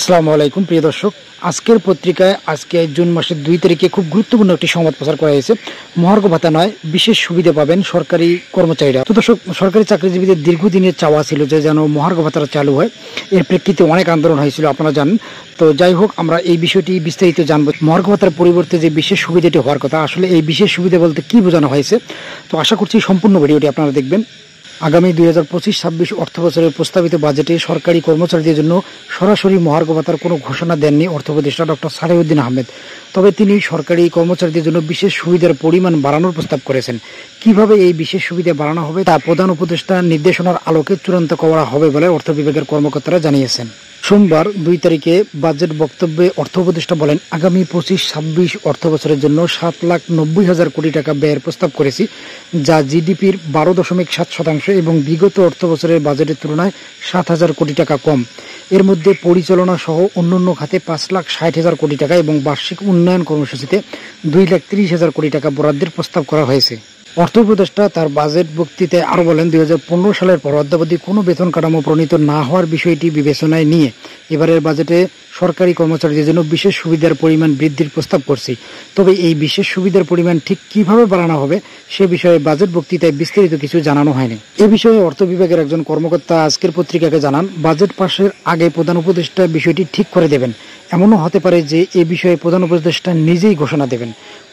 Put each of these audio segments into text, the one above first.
আসসালামু আলাইকুম প্রিয় দর্শক, আজকের পত্রিকায় আজকে জুন মাসের 2 তারিখে খুব গুরুত্বপূর্ণ একটি সংবাদ প্রচার করা হয়েছে। মহার্ঘ ভাতা নয়, বিশেষ সুবিধা পাবেন সরকারি কর্মচারীরা। তো দর্শক, সরকারি চাকরিজীবীদের দীর্ঘদিনের চাওয়া ছিল যে যেন মহার্ঘ ভাতাটা চালু হয়। এর প্রেক্ষিতে অনেক আন্দোলন হয়েছিল, আপনারা জানেন। তো যাই হোক, আমরা এই বিষয়টি বিস্তারিত জানবো। মহার্ঘ ভাতার পরিবর্তে যে বিশেষ সুবিধাটি হওয়ার কথা, আসলে এই বিশেষ সুবিধা বলতে কি বোঝানো হয়েছে, তো আশা করছি সম্পূর্ণ ভিডিওটি আপনারা দেখবেন। আগামী 2025-26 অর্থ বছরের প্রস্তাবিত বাজেটে সরকারি কর্মচারীদের জন্য সরাসরি মহার্ঘ ভাতার কোনো ঘোষণা দেননি অর্থ উপদেষ্টা ডক্টর সালেউদ্দিন আহমেদ। তবে তিনি সরকারি কর্মচারীদের জন্য বিশেষ সুবিধার পরিমাণ বাড়ানোর প্রস্তাব করেছেন। কিভাবে এই বিশেষ সুবিধা বাড়ানো হবে তা প্রধান উপদেষ্টার নির্দেশনার আলোকে চূড়ান্ত করা হবে বলে অর্থ বিভাগের কর্মকর্তারা জানিয়েছেন। সোমবার 2 তারিখে বাজেট বক্তব্যে অর্থ উপদেষ্টা বলেন, আগামী 25-26 অর্থ বছরের জন্য 7,90,000 কোটি টাকা ব্যয়ের প্রস্তাব করেছি, যা জিডিপির 12.7% এবং বিগত অর্থ বছরের বাজেটের তুলনায় 7,000 কোটি টাকা কম। এর মধ্যে পরিচালনা সহ অন্যান্য খাতে 5,60,000 কোটি টাকা এবং বার্ষিক উন্নয়ন কর্মসূচিতে 2,30,000 কোটি টাকা বরাদ্দের প্রস্তাব করা হয়েছে। অর্থ উপদেষ্টা তার বাজেট বক্তৃতায় আরও বলেন, 2015 সালের পর অদ্যাবধি কোনো বেতন কাঠামো প্রণীত না হওয়ার বিষয়টি বিবেচনায় নিয়ে এবারের বাজেটে সরকারি কর্মচারীদের জন্য বিশেষ সুবিধার পরিমাণ বৃদ্ধির প্রস্তাব করছি। তবে এই বিশেষ সুবিধার পরিমাণ ঠিক কিভাবে বাড়ানো হবে সে বিষয়ে বাজেট বক্তৃতায় বিস্তারিত কিছু জানানো হয়নি। এ বিষয়ে অর্থ বিভাগের একজন কর্মকর্তা আজকের পত্রিকাকে জানান, বাজেট পাশের আগে প্রধান উপদেষ্টা বিষয়টি ঠিক করে দেবেন। এমনও হতে পারে যে এ বিষয়ে প্রধান উপদেষ্টা নিজেই ঘোষণা দেবেন।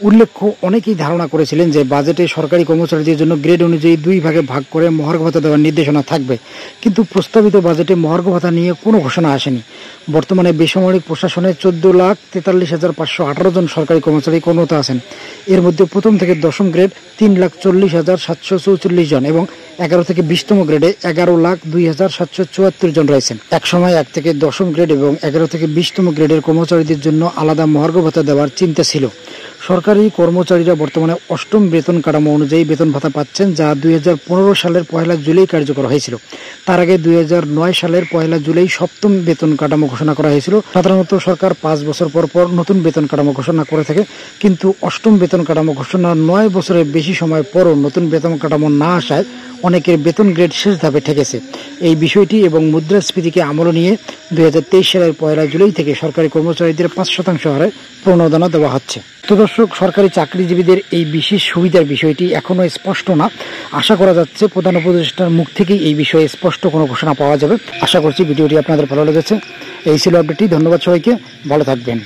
উল্লেখ্য, অনেকেই ধারণা করেছিলেন যে বাজেটে সরকারি কর্মচারীদের জন্য গ্রেড অনুযায়ী 2 ভাগে ভাগ করে মহার্ঘ ভাতা দেওয়ার নির্দেশনা থাকবে, কিন্তু প্রস্তাবিত বাজেটে মহার্ঘ ভাতা নিয়ে কোনো ঘোষণা আসেনি। বর্তমানে বেসামরিক প্রশাসনে 14,43,518 জন সরকারি কর্মচারী কর্মরত আছেন। এর মধ্যে প্রথম থেকে দশম গ্রেড 3,40,744 জন এবং 11 থেকে 20তম গ্রেডে 11,02,774 জন রয়েছেন। একসময় 1 থেকে দশম গ্রেড এবং 11 থেকে 20তম গ্রেডের কর্মচারীদের জন্য আলাদা মহার্ঘ ভাতা দেওয়ার চিন্তা ছিল। সরকারি কর্মচারীরা বর্তমানে 8ম বেতন কাঠামো অনুযায়ী বেতন ভাতা পাচ্ছেন, যা 2015 সালের 1 জুলাই কার্যকর হয়েছিল। তার আগে 2009 সালের 1 জুলাই 7ম বেতন কাঠামো ঘোষণা করা হয়েছিল। সাধারণত সরকার 5 বছর পর পর নতুন বেতন কাঠামো ঘোষণা করে থাকে, কিন্তু 8ম বেতন কাঠামো ঘোষণার 9 বছরের বেশি সময় পরও নতুন বেতন কাঠামো না আসায় অনেকের বেতন গ্রেড শেষ ধাপে ঠেকেছে। এই বিষয়টি এবং মুদ্রাস্ফীতিকে আমলে নিয়ে 2023 সালের 1 জুলাই থেকে সরকারি কর্মচারীদের 5% হারে প্রণোদনা দেওয়া হচ্ছে। তো দর্শক, সরকারি চাকরিজীবীদের এই বিশেষ সুবিধার বিষয়টি এখনো স্পষ্ট না। আশা করা যাচ্ছে প্রধান উপদেষ্টার মুখ থেকেই এই বিষয়ে স্পষ্ট কোনো ঘোষণা পাওয়া যাবে। আশা করছি ভিডিওটি আপনাদের ভালো লেগেছে। এই ছিল আপডেটটি। ধন্যবাদ সবাইকে, ভালো থাকবেন।